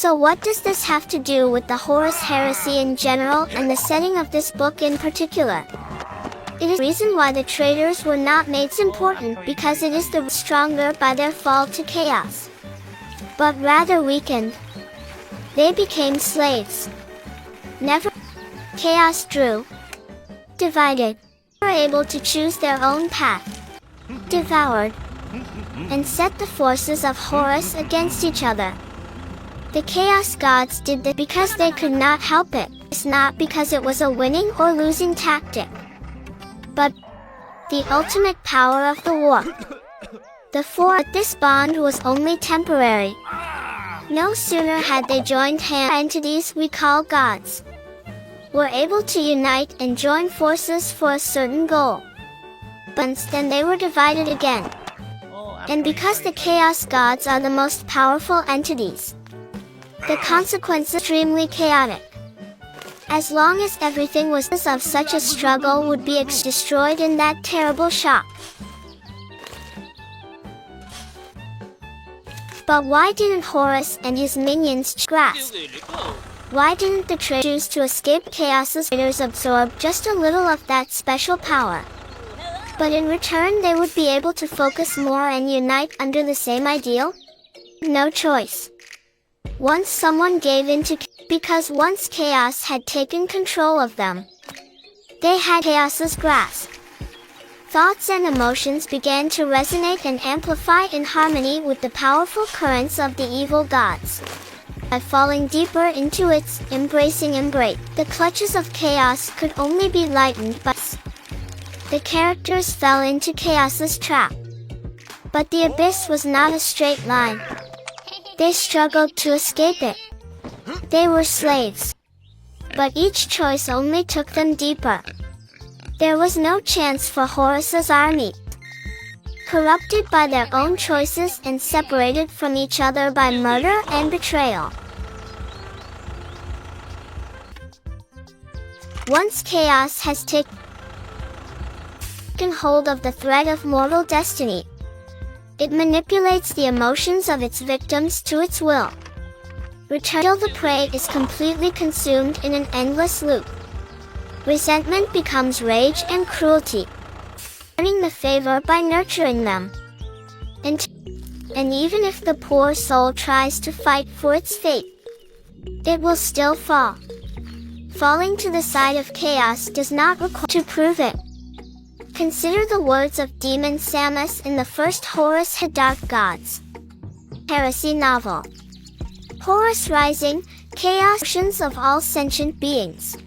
So what does this have to do with the Horus heresy in general and the setting of this book in particular? It is the reason why the traitors were not made important, because it is the stronger by their fall to chaos, but rather weakened. They became slaves. Never chaos drew, divided, were able to choose their own path, devoured, and set the forces of Horus against each other. The Chaos Gods did this because they could not help it. It's not because it was a winning or losing tactic, but the ultimate power of the war. But this bond was only temporary. No sooner had they joined hands, entities we call gods were able to unite and join forces for a certain goal. But then they were divided again. And because the Chaos Gods are the most powerful entities, the consequence is extremely chaotic. As long as everything was of such a struggle would be destroyed in that terrible shock. But why didn't Horus and his minions grasp? Why didn't the traitors choose to escape chaos's traitors absorb just a little of that special power? But in return they would be able to focus more and unite under the same ideal? No choice. Once someone gave in to because once chaos had taken control of them, they had chaos's grasp. Thoughts and emotions began to resonate and amplify in harmony with the powerful currents of the evil gods. By falling deeper into its embracing embrace, the clutches of chaos could only be lightened by the characters fell into chaos's trap. But the abyss was not a straight line. They struggled to escape it. They were slaves. But each choice only took them deeper. There was no chance for Horus's army. Corrupted by their own choices and separated from each other by murder and betrayal. Once chaos has taken hold of the thread of mortal destiny, it manipulates the emotions of its victims to its will. Till the prey is completely consumed in an endless loop. Resentment becomes rage and cruelty, earning the favor by nurturing them. And even if the poor soul tries to fight for its fate, it will still fall. Falling to the side of chaos does not require to prove it. Consider the words of demon Samus in the first Horus Dark Gods Heresy novel. Horus rising, chaos oceans of all sentient beings.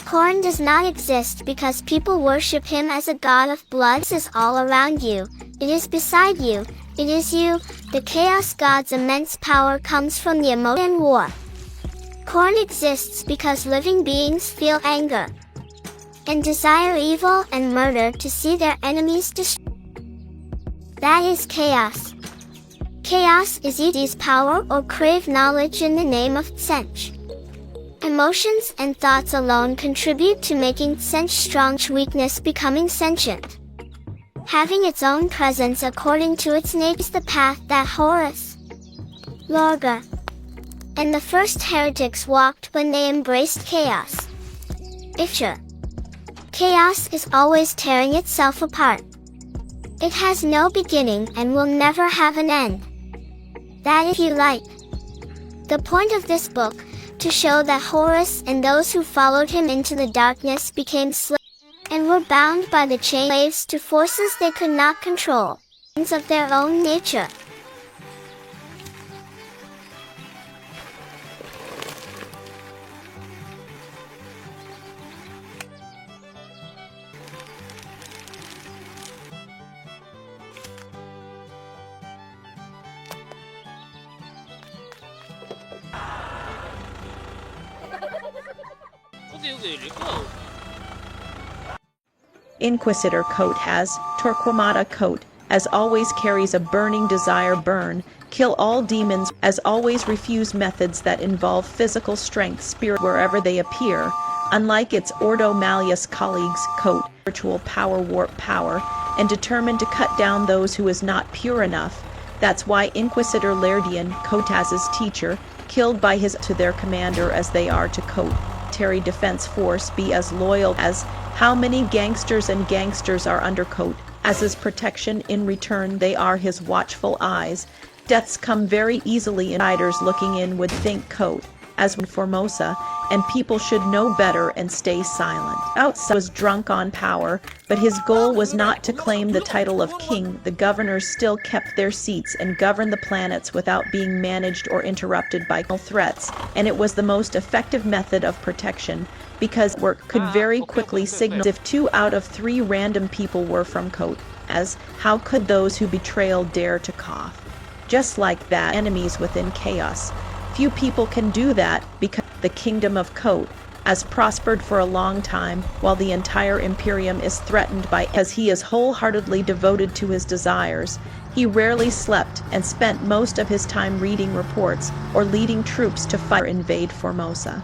Korn does not exist because people worship him as a god of blood. It is all around you, it is beside you, it is you. The Chaos God's immense power comes from the emotion and war. Korn exists because living beings feel anger and desire evil and murder to see their enemies destroyed. That is chaos. Chaos is its power or crave knowledge in the name of sench. Emotions and thoughts alone contribute to making sench strong, weakness becoming sentient. Having its own presence according to its nature is the path that Horus, Lorgar, and the first heretics walked when they embraced chaos. Chaos is always tearing itself apart. It has no beginning and will never have an end. That if you like. The point of this book, to show that Horus and those who followed him into the darkness became slaves, and were bound by the chains to forces they could not control, of their own nature. Inquisitor coat has, Torquemada coat, as always carries a burning desire burn, kill all demons, as always refuse methods that involve physical strength spirit wherever they appear, unlike its Ordo Malleus colleagues coat, spiritual power warp power, and determined to cut down those who is not pure enough. That's why Inquisitor Laerdian, Kotaz's teacher, killed by his to their commander as they are to Coat. Military defense force be as loyal as how many gangsters are under Coat as his protection. In return they are his watchful eyes. Deaths come very easily. Insiders looking in would think Coat as in Formosa, and people should know better and stay silent. Outside was drunk on power, but his goal was not to claim the title of king. The governors still kept their seats and governed the planets without being managed or interrupted by threats, and it was the most effective method of protection, because work could very quickly signal if 2 out of 3 random people were from Coat, as how could those who betrayal dare to cough? Just like that, enemies within chaos. Few people can do that because the kingdom of Coat has prospered for a long time, while the entire Imperium is threatened by as he is wholeheartedly devoted to his desires. He rarely slept and spent most of his time reading reports or leading troops to fight or invade Formosa.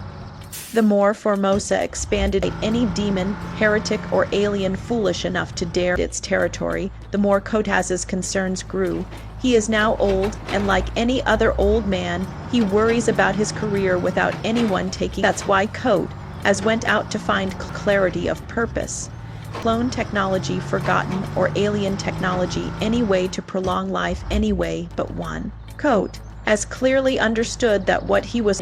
The more Formosa expanded, any demon, heretic, or alien foolish enough to dare its territory, the more Kotas's concerns grew. He is now old, and like any other old man, he worries about his career without anyone taking. That's why Coat as went out to find clarity of purpose. Clone technology forgotten, or alien technology, any way to prolong life, any way but one. Coat as clearly understood that what he was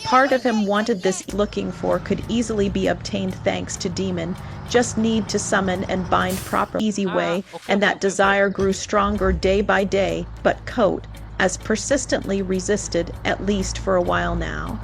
part of him wanted this looking for could easily be obtained thanks to demon, just need to summon and bind proper easy way, and that desire grew stronger day by day, but Coat as persistently resisted, at least for a while now.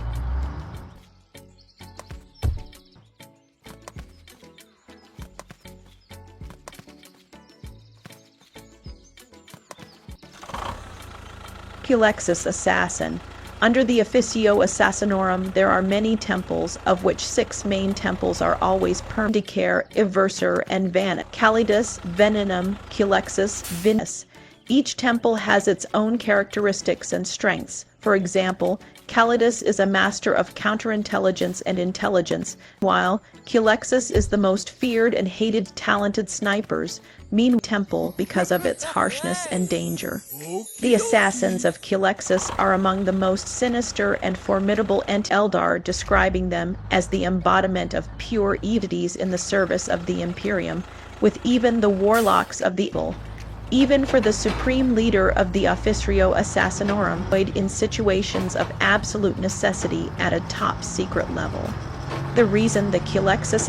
Culexus assassin. Under the Officio Assassinorum there are many temples, of which 6 main temples are always Permdicare, Eversur, and Vanit. Calidus, Venenum, Culexus, Vinus. Each temple has its own characteristics and strengths. For example, Calidus is a master of counterintelligence and intelligence, while Culexus is the most feared and hated talented snipers. Mean temple because of its harshness and danger. The assassins of Culexus are among the most sinister and formidable Eldar, describing them as the embodiment of pure evities in the service of the Imperium, with even the warlocks of the evil. Even for the supreme leader of the Officio Assassinorum, in situations of absolute necessity at a top secret level. The reason the Culexus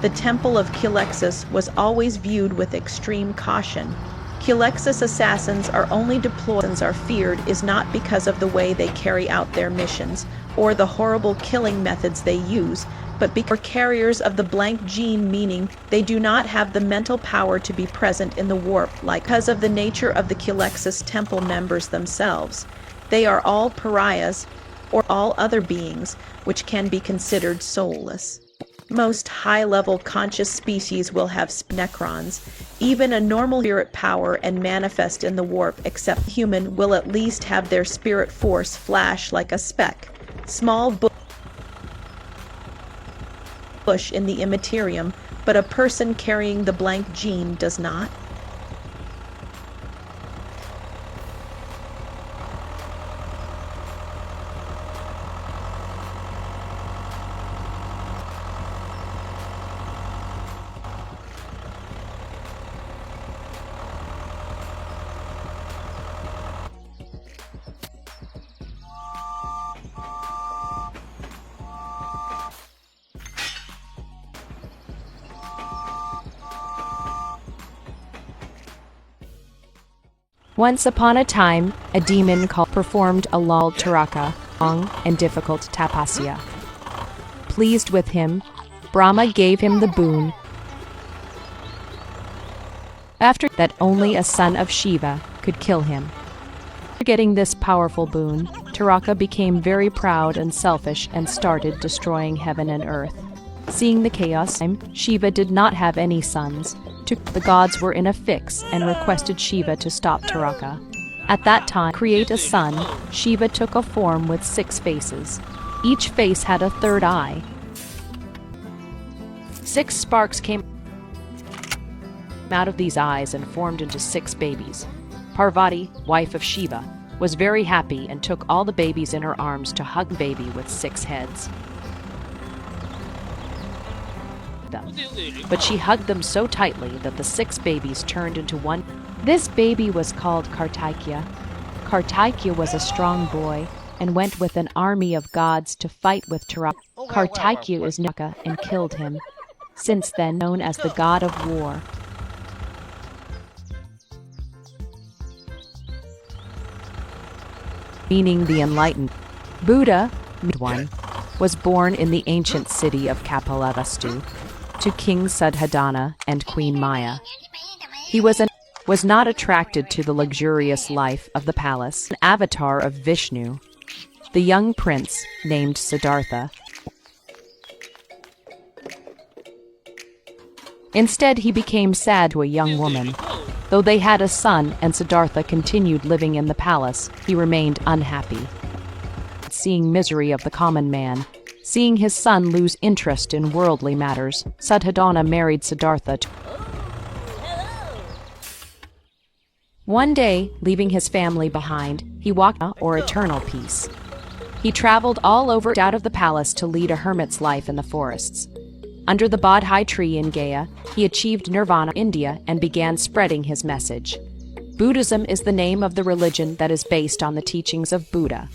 the Temple of Culexus was always viewed with extreme caution. Culexus assassins are only deployed and are feared is not because of the way they carry out their missions, or the horrible killing methods they use, but because carriers of the blank gene, meaning they do not have the mental power to be present in the warp because of the nature of the Culexus temple members themselves. They are all pariahs, or all other beings, which can be considered soulless. Most high-level conscious species will have necrons. Even a normal spirit power and manifest in the warp, except human will at least have their spirit force flash like a speck. Small bush in the immaterium, but a person carrying the blank gene does not. Once upon a time, a demon performed a long and difficult tapasya. Pleased with him, Brahma gave him the boon. After that, only a son of Shiva could kill him. After getting this powerful boon, Taraka became very proud and selfish and started destroying heaven and earth. Seeing the chaos, Shiva did not have any sons. The gods were in a fix and requested Shiva to stop Taraka. At that time, create a son, Shiva took a form with 6 faces. Each face had a 3rd eye. 6 sparks came out of these eyes and formed into 6 babies. Parvati, wife of Shiva, was very happy and took all the babies in her arms to hug baby with 6 heads. But she hugged them so tightly that the 6 babies turned into one. This baby was called Kartikeya. Kartikeya was a strong boy and went with an army of gods to fight with Trolley. Kartikeya is Naka and killed him, since then known as the god of war. Meaning the enlightened. Buddha, one, was born in the ancient city of Kapilavastu to King Suddhodana and Queen Maya. He was not attracted to the luxurious life of the palace, an avatar of Vishnu. The young prince, named Siddhartha, instead he became sad to a young woman. Though they had a son and Siddhartha continued living in the palace, he remained unhappy. Seeing misery of the common man, seeing his son lose interest in worldly matters, Suddhodana married Siddhartha. One day, leaving his family behind, he walked or eternal peace. He traveled all over out of the palace to lead a hermit's life in the forests. Under the Bodhi tree in Gaya, he achieved nirvana in India and began spreading his message. Buddhism is the name of the religion that is based on the teachings of Buddha.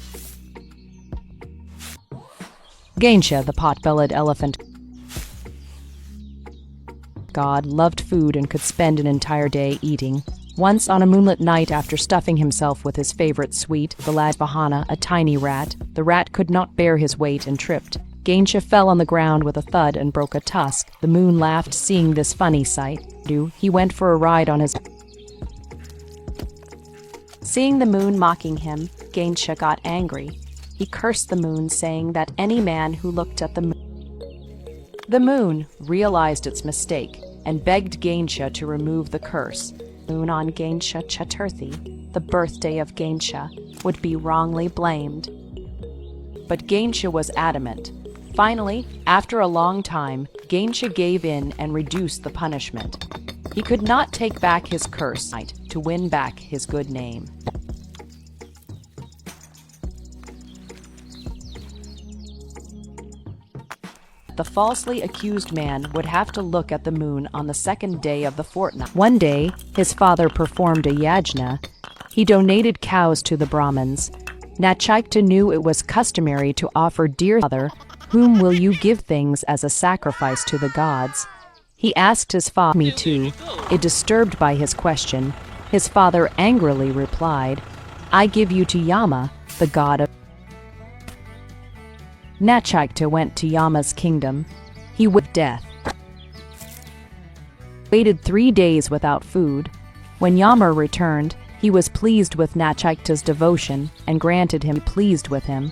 Ganesha, the pot-bellied elephant god, loved food and could spend an entire day eating. Once on a moonlit night, after stuffing himself with his favorite sweet, the lad Vahana, a tiny rat, the rat could not bear his weight and tripped. Ganesha fell on the ground with a thud and broke a tusk. The moon laughed, seeing this funny sight. He went for a ride on his. Seeing the moon mocking him, Ganesha got angry. He cursed the moon, saying that any man who looked at the moon realized its mistake and begged Ganesha to remove the curse. Moon on Ganesha Chaturthi, the birthday of Ganesha, would be wrongly blamed. But Ganesha was adamant. Finally, after a long time, Ganesha gave in and reduced the punishment. He could not take back his curse to win back his good name. The falsely accused man would have to look at the moon on the 2nd day of the fortnight. One day, his father performed a yajna. He donated cows to the Brahmins. Nachikta knew it was customary to offer dear father, whom will you give things as a sacrifice to the gods? He asked his father, me too. Disturbed by his question, his father angrily replied, I give you to Yama, the god of. Nachikta went to Yama's kingdom. He with death. Waited 3 days without food. When Yama returned, he was pleased with Nachikta's devotion and granted him pleased with him.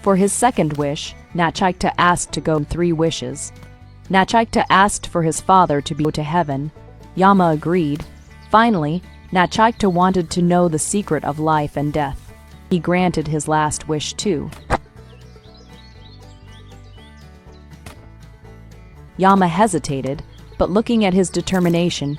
For his 2nd wish, Nachikta asked to go 3 wishes. Nachikta asked for his father to go to heaven. Yama agreed. Finally, Nachikta wanted to know the secret of life and death. He granted his last wish too. Yama hesitated, but looking at his determination,